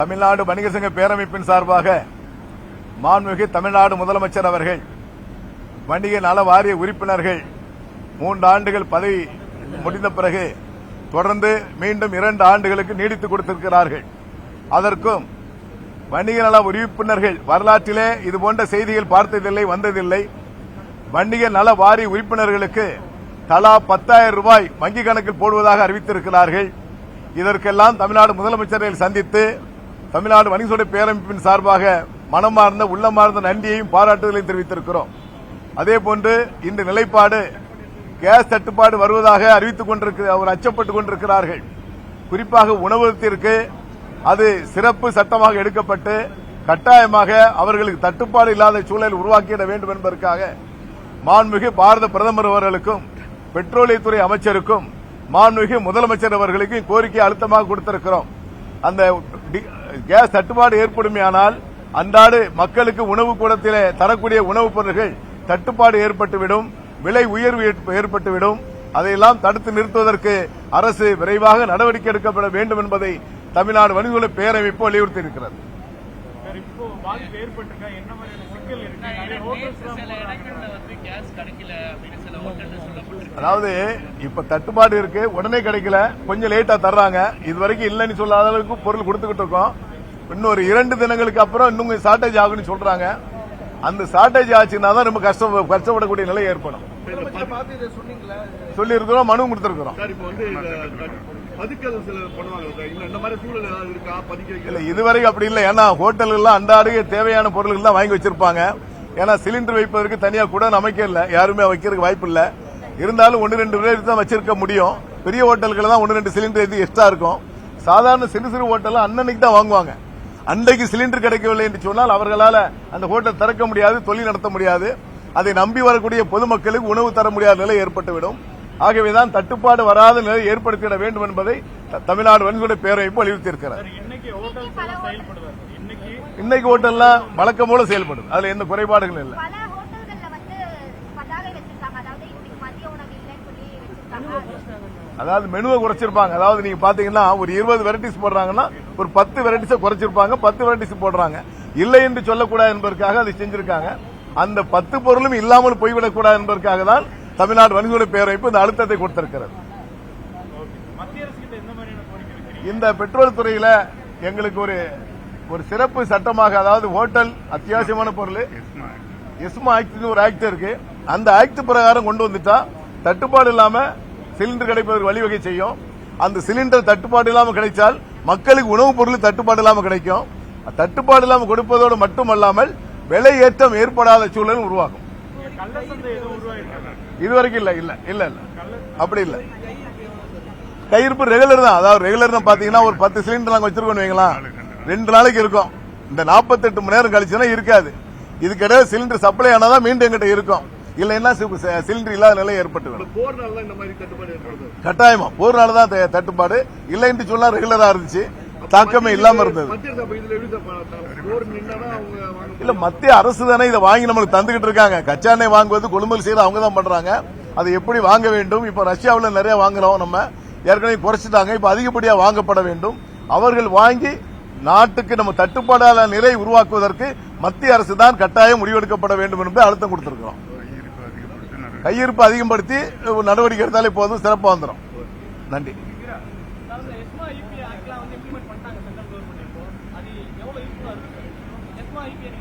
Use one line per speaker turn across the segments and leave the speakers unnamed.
தமிழ்நாடு வணிக சங்க பேரமைப்பின் சார்பாக மாண்புமிகு தமிழ்நாடு முதலமைச்சர் அவர்கள் வணிக நல வாரிய உறுப்பினர்கள் 3 ஆண்டுகள் பதவி முடிந்த பிறகு தொடர்ந்து மீண்டும் 2 ஆண்டுகளுக்கு நீடித்துக் கொடுத்திருக்கிறார்கள். அதற்கும் வணிக நல உறுப்பினர்கள் வரலாற்றிலே இதுபோன்ற செய்திகள் பார்த்ததில்லை, வந்ததில்லை. வணிக நல வாரிய உறுப்பினர்களுக்கு தலா 10,000 ரூபாய் வங்கிக் கணக்கில் போடுவதாக அறிவித்திருக்கிறார்கள். இதற்கெல்லாம் தமிழ்நாடு முதலமைச்சரை சந்தித்து தமிழ்நாடு வணிக சங்க பேரமைப்பின் சார்பாக மனமார்ந்த உள்ளமார்ந்த நன்றியையும் பாராட்டுதலையும் தெரிவித்திருக்கிறோம். அதேபோன்று இந்த நிலைப்பாடு கேஸ் தட்டுப்பாடு வருவதாக அறிவித்துக் கொண்டிருக்கிறார், அச்சப்பட்டுக் கொண்டிருக்கிறார்கள். குறிப்பாக உணவகத்திற்கு அது சிறப்பு சட்டமாக எடுக்கப்பட்டு கட்டாயமாக அவர்களுக்கு தட்டுப்பாடு இல்லாத சூழல் உருவாக்கிட வேண்டும் என்பதற்காக மாண்புமிகு பாரத பிரதமர் அவர்களுக்கும் பெட்ரோலியத்துறை அமைச்சருக்கும் மாண்புமிகு முதலமைச்சர் அவர்களுக்கு கோரிக்கை அழுத்தமாக கொடுத்திருக்கிறோம். அந்த கேஸ் தட்டுப்பாடு ஏற்படுமையானால் அன்றாடு மக்களுக்கு உணவு கூடத்திலே தரக்கூடிய உணவுப் பொருட்கள் தட்டுப்பாடு ஏற்பட்டுவிடும், விலை உயர்வு ஏற்பட்டுவிடும். அதையெல்லாம் தடுத்து நிறுத்துவதற்கு அரசு விரைவாக நடவடிக்கை எடுக்கப்பட வேண்டும் என்பதை தமிழ்நாடு வணிக சங்க பேரமைப்பு வலியுறுத்தியிருக்கிறது. அதாவது இப்ப தட்டுப்பாடு இருக்கு, உடனே கிடைக்கல, கொஞ்சம் லேட்டா தர்றாங்க. இதுவரைக்கும் இல்லைன்னு சொல்லாத அளவுக்கு பொருள் கொடுத்துக்கிட்டு இருக்கோம். இன்னொரு 2 தினங்களுக்கு அப்புறம் இன்னும் ஷார்டேஜ் ஆகுன்னு சொல்றாங்க. அந்த ஷார்டேஜ் ஆச்சுன்னா தான் ரொம்ப கஷ்டப்படக்கூடிய நிலை ஏற்படும். சொல்லி இருக்கிறோம், மனு கொடுத்திருக்கிறோம். இதுவரை அப்படி இல்லை. ஏன்னா ஹோட்டல்கள் அன்றாட தேவையான பொருட்கள் தான் வாங்கி வச்சிருப்பாங்க. ஏன்னா சிலிண்டர் வைப்பதற்கு தனியா கூட அமைக்க இல்ல, யாருமே வைக்கிறதுக்கு வாய்ப்பு இல்ல. இருந்தாலும் 1-2 பேர் தான் வச்சிருக்க முடியும். பெரிய ஹோட்டல்கள் தான் 1-2 சிலிண்டர் எக்ஸ்ட்ரா இருக்கும். சாதாரண சிறு ஹோட்டல் அன்னைக்கு தான் வாங்குவாங்க. அன்றைக்கு சிலிண்டர் கிடைக்கவில்லை என்று சொன்னால் அவர்களால அந்த ஹோட்டல் திறக்க முடியாது, தொழில் நடத்த முடியாது. அதை நம்பி வரக்கூடிய பொதுமக்களுக்கு உணவு தர முடியாத நிலை ஏற்பட்டுவிடும். ஆகவேதான் தட்டுப்பாடு வராத நிலை ஏற்படுத்திட வேண்டும் என்பதை தமிழ்நாடு வணிக சங்க பேரமைப்பு வலியுறுத்தியிருக்கிறார். இன்னைக்கு ஹோட்டல்லாம் வழக்கம் போல செயல்படும், அதுல எந்த குறைபாடுகளும் இல்லை. அதாவது மெனுவை குறைச்சிருப்பாங்க. அதாவது நீங்க பாத்தீங்கன்னா ஒரு 20 வெரைட்டிஸ் போடுறாங்கன்னா ஒரு 10 வெரைட்டிஸ் குறைச்சிருப்பாங்க, 10 வெரைட்டிஸ் போடுறாங்க. இல்லை என்று சொல்லக்கூடாது என்பதற்காக அதை செஞ்சிருக்காங்க. அந்த 10 பொருளும் இல்லாமல் போய்விடக்கூடாது என்பதற்காக தான் தமிழ்நாடு வணிக சங்க பேரமைப்பு இந்த அழுத்தத்தை கொடுத்திருக்கிறது. இந்த பெட்ரோல் துறையில எங்களுக்கு ஒரு சிறப்பு சட்டமாக, அதாவது ஹோட்டல் அத்தியாவசியமான பொருள் எஸ்மா ஆக்ட் ஒரு ஆக்ட் இருக்கு. அந்த ஆக்ட் பிரகாரம் கொண்டு வந்துட்டா தட்டுப்பாடு இல்லாம சிலிண்டர் கிடைப்பதற்கு வழிவகை செய்யும். அந்த சிலிண்டர் தட்டுப்பாடு இல்லாமல் கிடைச்சால் மக்களுக்கு உணவுப் பொருள் தட்டுப்பாடு இல்லாமல் கிடைக்கும். தட்டுப்பாடு இல்லாமல் கொடுப்பதோடு மட்டுமல்லாமல் விலை ஏற்றம் ஏற்படாத சூழல் உருவாகும். இதுவரைக்கும் இல்ல இல்ல இல்ல இல்ல அப்படி இல்ல. கையிருப்பு ரெகுலர் தான். அதாவது ரெகுலர் தான் பாத்தீங்கன்னா ஒரு 10 சிலிண்டர் நாங்க வச்சிருக்கோம் வைங்களா, 2 நாளைக்கு இருக்கும். இந்த 48 மணி நேரம் கழிச்சுன்னா இருக்காது. இதுக்கிடையே சிலிண்டர் சப்ளை ஆனாதான் மீண்டும் எங்கிட்ட இருக்கும். இல்லைன்னா சிலிண்டர் இல்லாத நிலை ஏற்பட்டு கட்டாயமா போர் நாள் தான் தட்டுப்பாடு. இல்லைன்னு சொன்னா ரெகுலரா இருந்துச்சு, தாக்கமே இல்லாம இருந்தது. இல்ல மத்திய அரசு தானே இதை வாங்கி நம்மளுக்கு தந்துகிட்டு இருக்காங்க. கச்சா எண்ணெய் வாங்குவது கொள்முதல் செய்து அவங்க தான் பண்றாங்க. அதை எப்படி வாங்க வேண்டும்? இப்ப ரஷ்யாவில் நிறைய வாங்குறோம், நம்ம ஏற்கனவே குறைச்சிட்டாங்க. இப்ப அதிகப்படியா வாங்கப்பட வேண்டும். அவர்கள் வாங்கி நாட்டுக்கு நம்ம தட்டுப்பாடான நிலை உருவாக்குவதற்கு மத்திய அரசு தான் கட்டாயம் முடிவெடுக்கப்பட வேண்டும் என்று அழுத்தம் கொடுத்திருக்கிறோம். கையிருப்பு அதிகப்படுத்தி நடவடிக்கை எடுத்தாலே போதும், சிறப்பாக வந்துடும். நன்றி.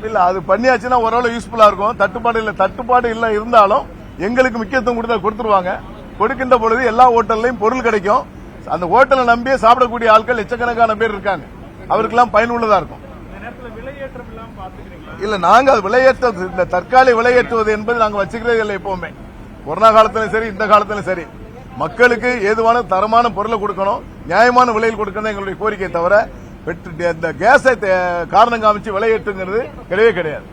இல்ல அது பண்ணியாச்சுன்னா ஓரளவு யூஸ்ஃபுல்லா இருக்கும். தட்டுப்பாடு இல்ல இருந்தாலும் எங்களுக்கு முக்கியத்துவம் கொடுத்துருவாங்க. கொடுக்கின்ற பொழுது எல்லா ஹோட்டல்லையும் பொருள் கிடைக்கும். அந்த ஹோட்டலை நம்பியே சாப்பிடக்கூடிய ஆட்கள் லட்சக்கணக்கான பேர் இருக்காங்க. அவருக்கெல்லாம் பயனுள்ளதா இருக்கும். இல்ல நாங்க அது விலையேற்ற இந்த தற்காலிக விலையேற்றுவது என்பது நாங்க வச்சுக்கிறதே இல்லை. எப்பவுமே கொரோனா காலத்திலும் சரி, இந்த காலத்திலும் சரி, மக்களுக்கு ஏதுவான தரமான பொருளை கொடுக்கணும், நியாயமான விலையில் கொடுக்கணும் எங்களுடைய கோரிக்கை. தவிர இந்த கேஸை காரணம் காமிச்சு விலையேற்றுங்கிறது கிடையவே கிடையாது.